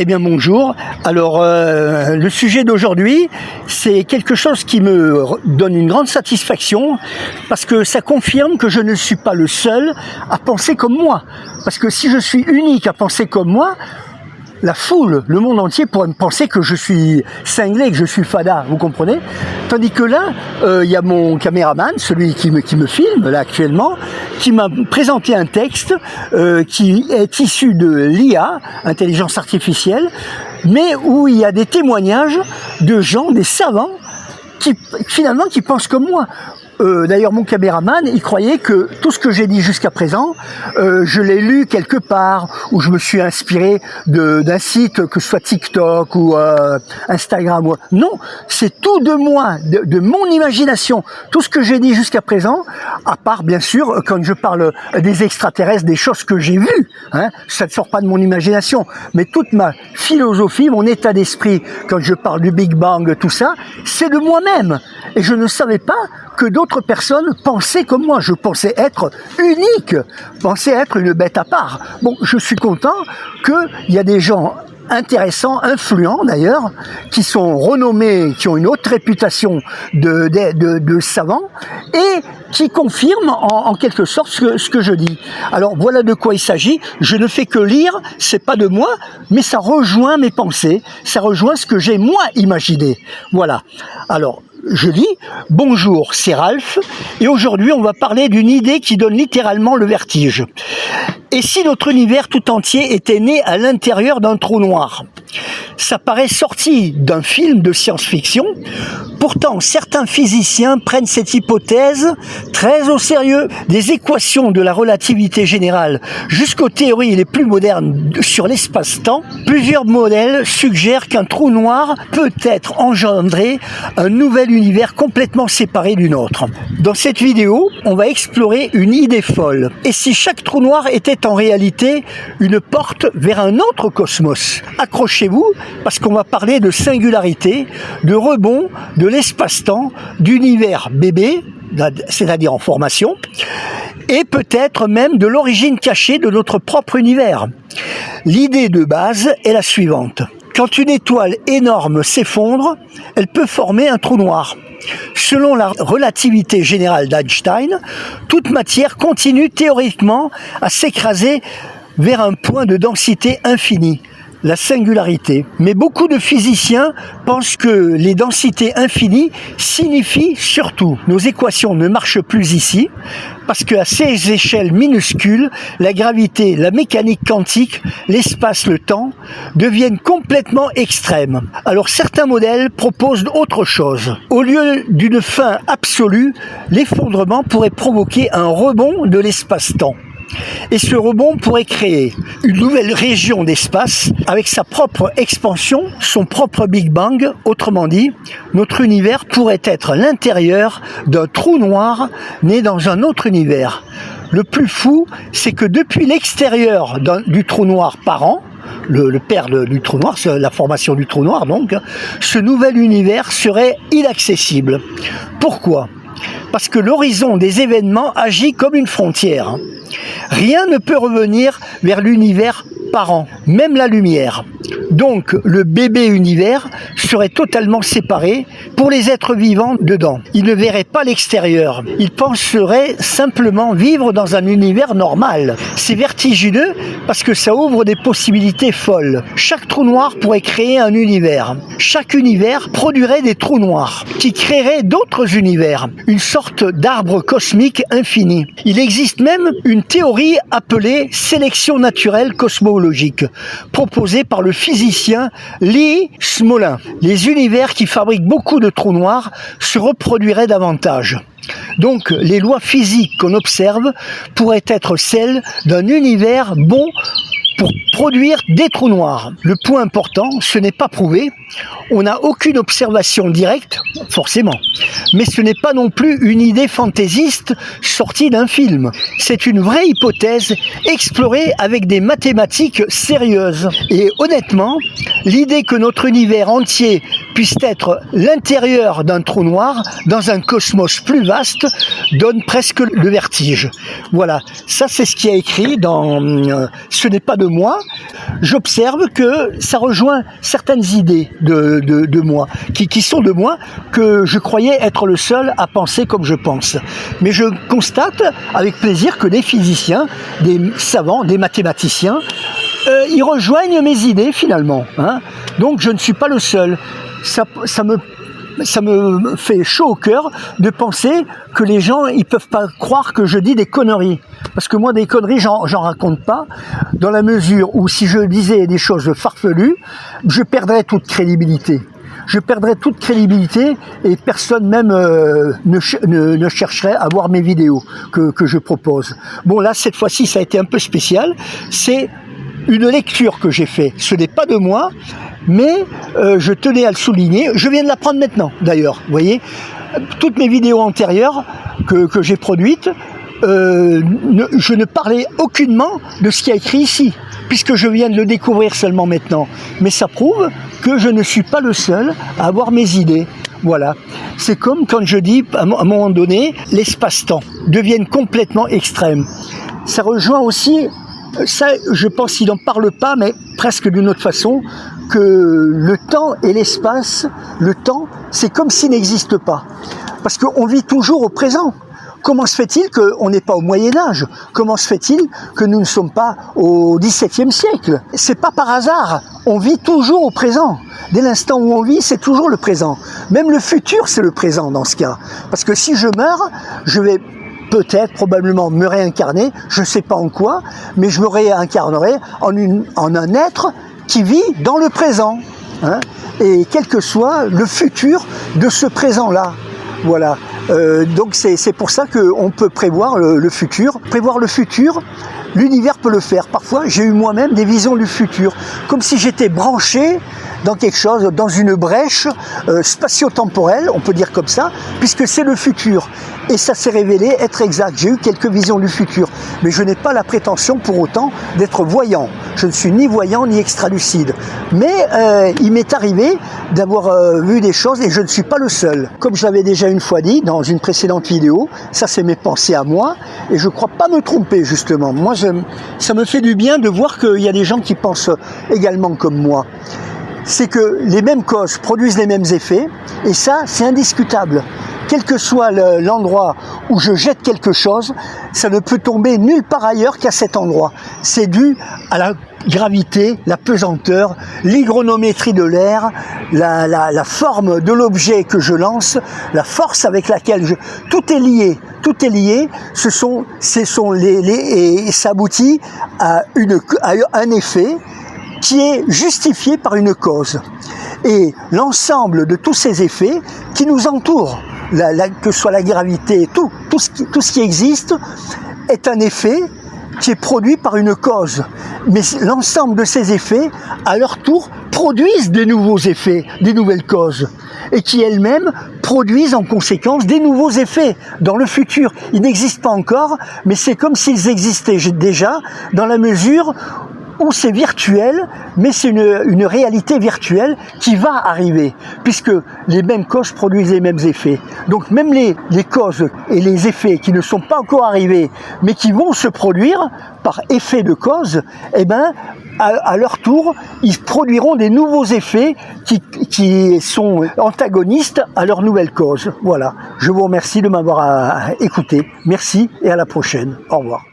Eh bien bonjour, alors le sujet d'aujourd'hui c'est quelque chose qui me donne une grande satisfaction parce que ça confirme que je ne suis pas le seul à penser comme moi. Parce que si je suis unique à penser comme moi, la foule, le monde entier pourrait me penser que je suis cinglé, que je suis fada, vous comprenez? Tandis que là, il y a mon caméraman, celui qui me filme là actuellement, qui m'a présenté un texte qui est issu de l'IA, intelligence artificielle, mais où il y a des témoignages de gens, des savants, qui finalement qui pensent comme moi. D'ailleurs, mon caméraman, il croyait que tout ce que j'ai dit jusqu'à présent, je l'ai lu quelque part, ou je me suis inspiré d'un site, que ce soit TikTok ou Instagram. Non, c'est tout de moi, de mon imagination. Tout ce que j'ai dit jusqu'à présent, à part, bien sûr, quand je parle des extraterrestres, des choses que j'ai vues, hein, ça ne sort pas de mon imagination. Mais toute ma philosophie, mon état d'esprit, quand je parle du Big Bang, tout ça, c'est de moi-même. Et je ne savais pas que d'autres personnes pensaient comme moi. Je pensais être unique, pensais être une bête à part. Bon, je suis content qu'il y a des gens intéressants, influents d'ailleurs, qui sont renommés, qui ont une haute réputation de savants et qui confirment en quelque sorte ce que je dis. Alors voilà de quoi il s'agit. Je ne fais que lire, c'est pas de moi, mais ça rejoint mes pensées, ça rejoint ce que j'ai moi imaginé. Voilà. Alors, je dis « Bonjour, c'est Ralph, et aujourd'hui on va parler d'une idée qui donne littéralement le vertige. Et si notre univers tout entier était né à l'intérieur d'un trou noir ?» Ça paraît sorti d'un film de science-fiction. Pourtant, certains physiciens prennent cette hypothèse très au sérieux. Des équations de la relativité générale jusqu'aux théories les plus modernes sur l'espace-temps, plusieurs modèles suggèrent qu'un trou noir peut être engendré un nouvel univers complètement séparé du nôtre. Dans cette vidéo, on va explorer une idée folle. Et si chaque trou noir était en réalité une porte vers un autre cosmos? Accrochez-vous, parce qu'on va parler de singularité, de rebond, de l'espace-temps, d'univers bébé, c'est-à-dire en formation, et peut-être même de l'origine cachée de notre propre univers. L'idée de base est la suivante. Quand une étoile énorme s'effondre, elle peut former un trou noir. Selon la relativité générale d'Einstein, toute matière continue théoriquement à s'écraser vers un point de densité infinie, la singularité. Mais beaucoup de physiciens pensent que les densités infinies signifient surtout nos équations ne marchent plus ici, parce qu'à ces échelles minuscules, la gravité, la mécanique quantique, l'espace, le temps deviennent complètement extrêmes. Alors certains modèles proposent autre chose. Au lieu d'une fin absolue, l'effondrement pourrait provoquer un rebond de l'espace-temps. Et ce rebond pourrait créer une nouvelle région d'espace avec sa propre expansion, son propre Big Bang. Autrement dit, notre univers pourrait être l'intérieur d'un trou noir né dans un autre univers. Le plus fou, c'est que depuis l'extérieur du trou noir parent, le père du trou noir, la formation du trou noir donc, ce nouvel univers serait inaccessible. Pourquoi ? Parce que l'horizon des événements agit comme une frontière. Rien ne peut revenir vers l'univers parent, même la lumière. Donc le bébé univers serait totalement séparé pour les êtres vivants dedans. Ils ne verraient pas l'extérieur. Ils penseraient simplement vivre dans un univers normal. C'est vertigineux parce que ça ouvre des possibilités folles. Chaque trou noir pourrait créer un univers. Chaque univers produirait des trous noirs qui créeraient d'autres univers. Une sorte d'arbre cosmique infini. Il existe même une théorie appelée sélection naturelle cosmologique, proposée par le physicien Lee Smolin. Les univers qui fabriquent beaucoup de trous noirs se reproduiraient davantage. Donc les lois physiques qu'on observe pourraient être celles d'un univers bon pour produire des trous noirs. Le point important, ce n'est pas prouvé, on n'a aucune observation directe, forcément, mais ce n'est pas non plus une idée fantaisiste sortie d'un film. C'est une vraie hypothèse explorée avec des mathématiques sérieuses. Et honnêtement, l'idée que notre univers entier puisse être l'intérieur d'un trou noir dans un cosmos plus vaste, donne presque le vertige. Voilà, ça c'est ce qui est écrit dans Ce n'est pas de moi. J'observe que ça rejoint certaines idées de moi, qui sont de moi, que je croyais être le seul à penser comme je pense. Mais je constate avec plaisir que des physiciens, des savants, des mathématiciens, ils rejoignent mes idées finalement. Hein. Donc je ne suis pas le seul. Ça me fait chaud au cœur de penser que les gens ils peuvent pas croire que je dis des conneries. Parce que moi des conneries j'en raconte pas, dans la mesure où si je disais des choses farfelues, je perdrais toute crédibilité. Je perdrais toute crédibilité et personne même ne chercherait à voir mes vidéos que je propose. Bon là cette fois-ci ça a été un peu spécial, c'est une lecture que j'ai faite. Ce n'est pas de moi, mais je tenais à le souligner. Je viens de l'apprendre maintenant, d'ailleurs. Vous voyez, toutes mes vidéos antérieures que j'ai produites, je ne parlais aucunement de ce qui est écrit ici, puisque je viens de le découvrir seulement maintenant. Mais ça prouve que je ne suis pas le seul à avoir mes idées. Voilà. C'est comme quand je dis, à un moment donné, l'espace-temps devienne complètement extrême. Ça rejoint aussi... Ça, je pense qu'il n'en parle pas, mais presque d'une autre façon, que le temps et l'espace, le temps, c'est comme s'il n'existe pas. Parce qu'on vit toujours au présent. Comment se fait-il qu'on n'est pas au Moyen-Âge? Comment se fait-il que nous ne sommes pas au XVIIe siècle? C'est pas par hasard. On vit toujours au présent. Dès l'instant où on vit, c'est toujours le présent. Même le futur, c'est le présent dans ce cas. Parce que si je meurs, je vais... peut-être, probablement, me réincarner, je ne sais pas en quoi, mais je me réincarnerai en un être qui vit dans le présent, hein, et quel que soit le futur de ce présent-là. Voilà. Donc c'est pour ça qu'on peut prévoir le futur. Prévoir le futur, l'univers peut le faire. Parfois, j'ai eu moi-même des visions du futur, comme si j'étais branché dans quelque chose, dans une brèche spatio-temporelle, on peut dire comme ça, puisque c'est le futur. Et ça s'est révélé être exact. J'ai eu quelques visions du futur, mais je n'ai pas la prétention pour autant d'être voyant. Je ne suis ni voyant ni extralucide. Mais il m'est arrivé d'avoir vu des choses et je ne suis pas le seul. Comme je l'avais déjà une fois dit dans une précédente vidéo, ça c'est mes pensées à moi et je ne crois pas me tromper justement. Moi, ça me fait du bien de voir qu'il y a des gens qui pensent également comme moi. C'est que les mêmes causes produisent les mêmes effets et ça c'est indiscutable. Quel que soit l'endroit où je jette quelque chose, ça ne peut tomber nulle part ailleurs qu'à cet endroit. C'est dû à la gravité, la pesanteur, l'hygronométrie de l'air, la forme de l'objet que je lance, la force avec laquelle tout est lié. Tout est lié. Et ça aboutit à un effet qui est justifié par une cause. Et l'ensemble de tous ces effets qui nous entourent, que ce soit la gravité, tout ce qui existe, est un effet qui est produit par une cause. Mais l'ensemble de ces effets, à leur tour, produisent des nouveaux effets, des nouvelles causes, et qui elles-mêmes produisent en conséquence des nouveaux effets dans le futur. Ils n'existent pas encore, mais c'est comme s'ils existaient déjà, dans la mesure où c'est virtuel, mais c'est une réalité virtuelle qui va arriver, puisque les mêmes causes produisent les mêmes effets. Donc même les causes et les effets qui ne sont pas encore arrivés, mais qui vont se produire par effet de cause, eh ben, à leur tour, ils produiront des nouveaux effets qui sont antagonistes à leur nouvelle cause. Voilà. Je vous remercie de m'avoir écouté. Merci et à la prochaine. Au revoir.